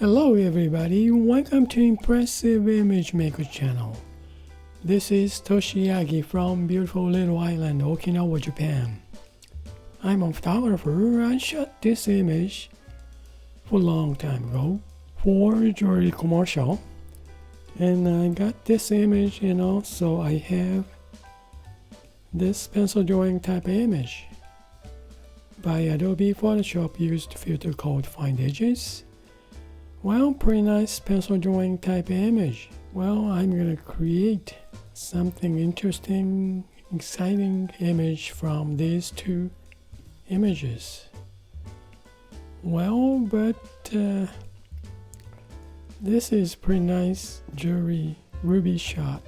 Hello everybody, welcome to Impressive Image Maker channel. This is Toshi Yagi from beautiful little island Okinawa, Japan. I'm a photographer. I shot this image for a long time ago for a jewelry commercial, and I got this image, and also I have this pencil drawing type image by Adobe Photoshop used filter called Find Edges. Well, pretty nice pencil drawing type image. Well, I'm gonna create something interesting, exciting image from these two images. Well, but this is pretty nice jewelry ruby shot,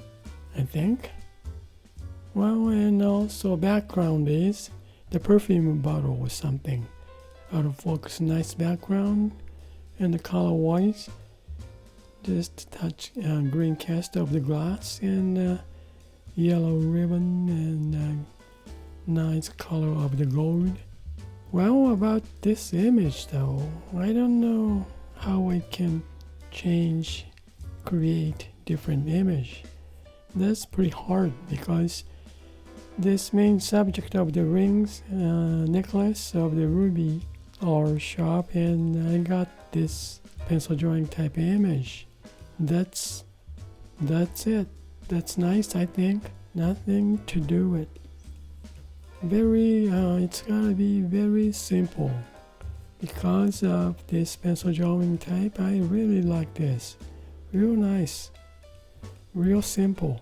I think. Well, and also background is the perfume bottle or something. Out of focus, nice background. And the color wise, just touch green cast of the glass and yellow ribbon and nice color of the gold. Well, about this image though, I don't know how I can create different image. That's pretty hard because this main subject of the rings, necklace of the ruby are sharp, and I got this pencil drawing type image. That's it. That's nice, I think. Nothing to do with it's gotta be very simple. Because of this pencil drawing type, I really like this. Real nice, real simple.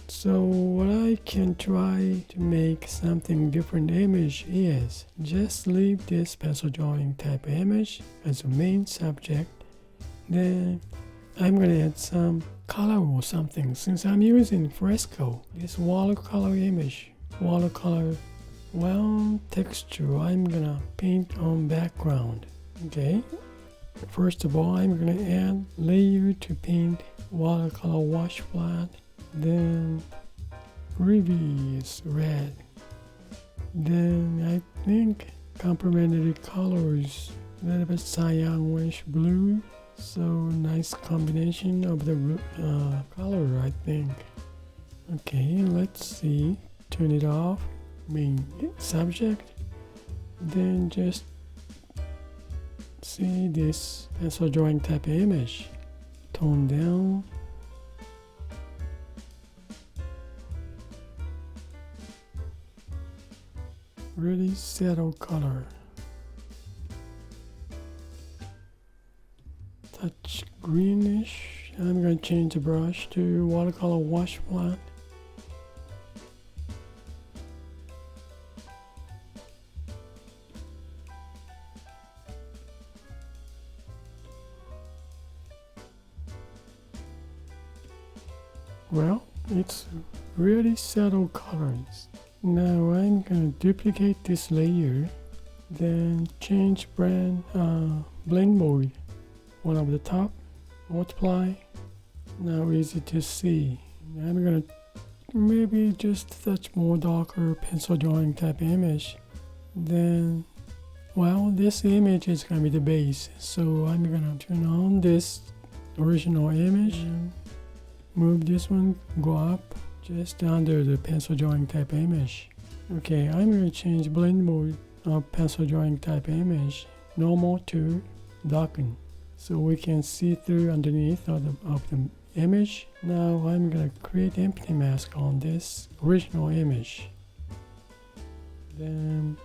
So what I can try to make something different image is just leave this pencil drawing type image as a main subject. Then I'm gonna add some color or something, since I'm using Fresco. This watercolor image, texture, I'm gonna paint on background. Okay, first of all, I'm gonna add layer to paint watercolor wash flat. Then ruby is red. Then I think complementary colors, a little bit cyanish blue. So nice combination of the color, I think. Okay, let's see. Turn it off. Main subject. Then just see this pencil drawing type image. Tone down. Really settle color. Touch greenish. I'm going to change the brush to watercolor wash flat. Well, it's really subtle colors. Now I'm gonna duplicate this layer, then change blend mode, one of the top, multiply. Now easy to see. I'm gonna maybe just touch more darker pencil drawing type image. Then, well, this image is gonna be the base, so I'm gonna turn on this original image, move this one, go up just under the pencil drawing type image. Okay, I'm going to change blend mode of pencil drawing type image, normal to darken, so we can see through underneath of the image. Now I'm going to create empty mask on this original image. Then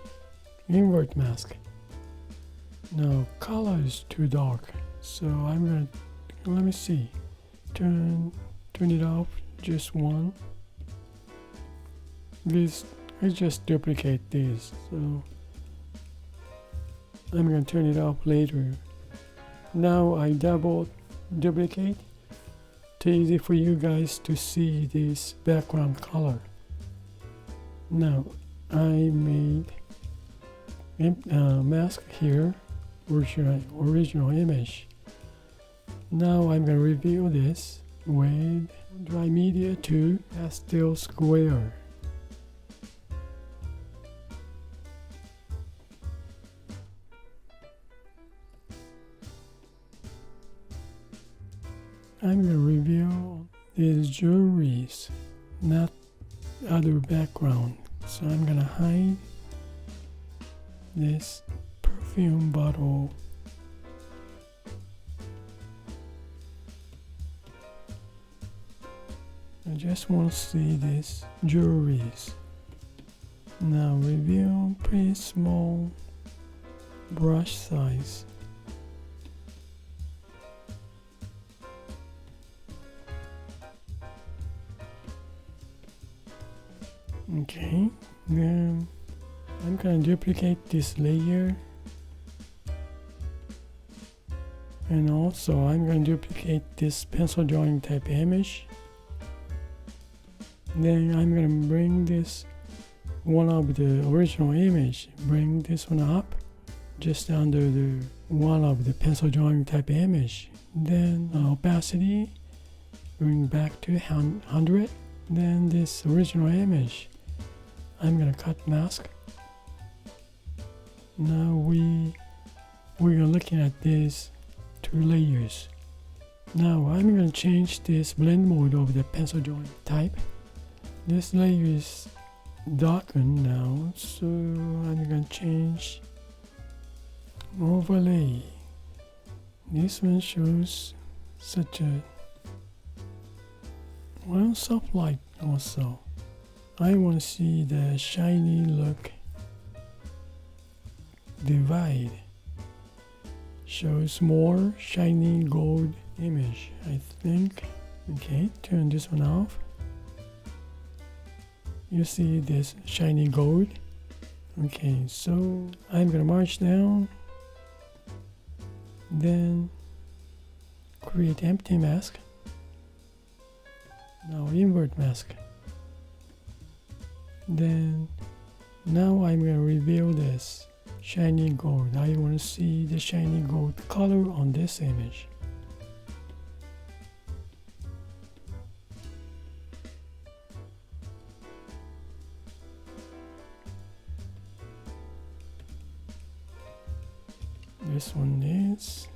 invert mask. Now color is too dark, so I'm going to, let me see, turn it off, just one. I just duplicate this, so I'm going to turn it off later. Now I double duplicate. It's easy for you guys to see this background color. Now I made mask here, original image. Now I'm going to reveal this with dry media to pastel square. I'm going to reveal these jewelries, not other background. So I'm going to hide this perfume bottle. I just want to see these jewelries. Now reveal pretty small brush size. Okay, then I'm gonna duplicate this layer, and also I'm gonna duplicate this pencil drawing type image. Then I'm gonna bring this one of the original image, bring this one up just under the one of the pencil drawing type image. Then opacity bring back to 100. Then this original image, I'm gonna cut mask. Now we're looking at these two layers. Now I'm gonna change this blend mode of the pencil drawing type. This layer is darkened now, so I'm gonna change overlay. This one shows such a soft light also. I want to see the shiny look. Divide shows more shiny gold image, I think. Okay, turn this one off. You see this shiny gold. Okay, so I'm gonna march down, then create empty mask. Now invert mask. Then now I'm gonna reveal this shiny gold. I want to see the shiny gold color on this image. This one is.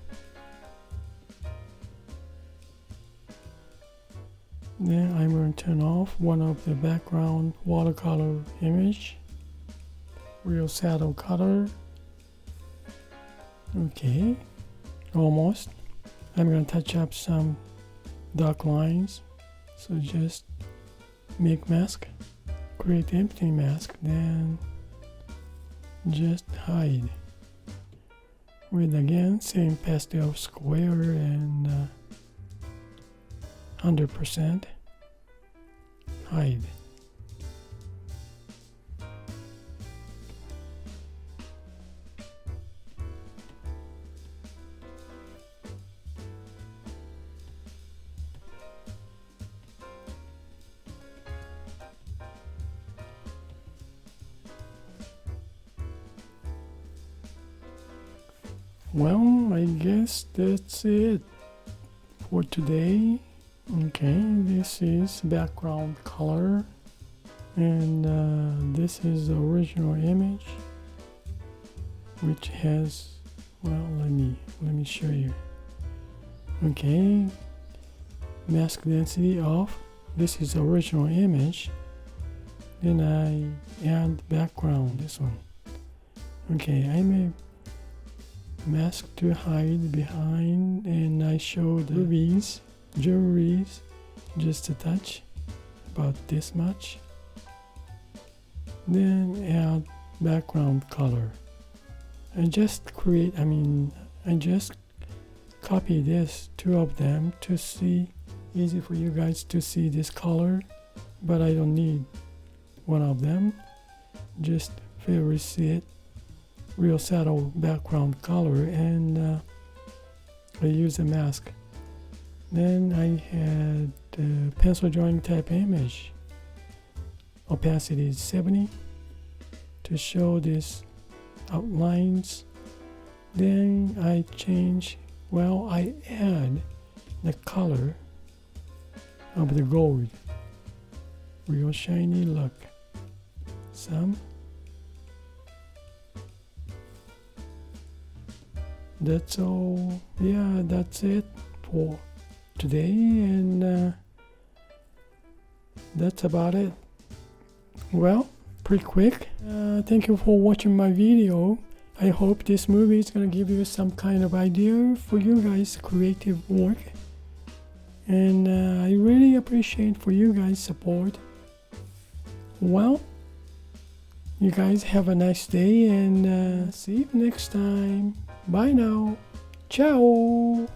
Then I'm going to turn off one of the background watercolor image. Real shadow color. Okay, almost. I'm going to touch up some dark lines. So just make mask, create empty mask, then just hide. With again same pastel square and 100% hide. Well, I guess that's it for today. Okay, this is background color, and this is the original image, which has, well, let me show you. Okay, mask density off. This is the original image. Then I add background, this one. Okay, I may mask to hide behind, and I show the rubies, jewelries, just a touch, about this much. Then add background color. I just copy this, two of them, to see, easy for you guys to see this color, but I don't need one of them, just favorite see it. Real shadow background color, and I use a mask. Then I had pencil drawing type image. Opacity is 70 to show these outlines. Then I I add the color of the gold. Real shiny look. Some. That's all. Yeah, that's it for today, and that's about it. Well, pretty quick. Thank you for watching my video. I hope this movie is gonna give you some kind of idea for you guys' creative work, and I really appreciate for you guys' support. Well, you guys have a nice day, and see you next time. Bye now. Ciao.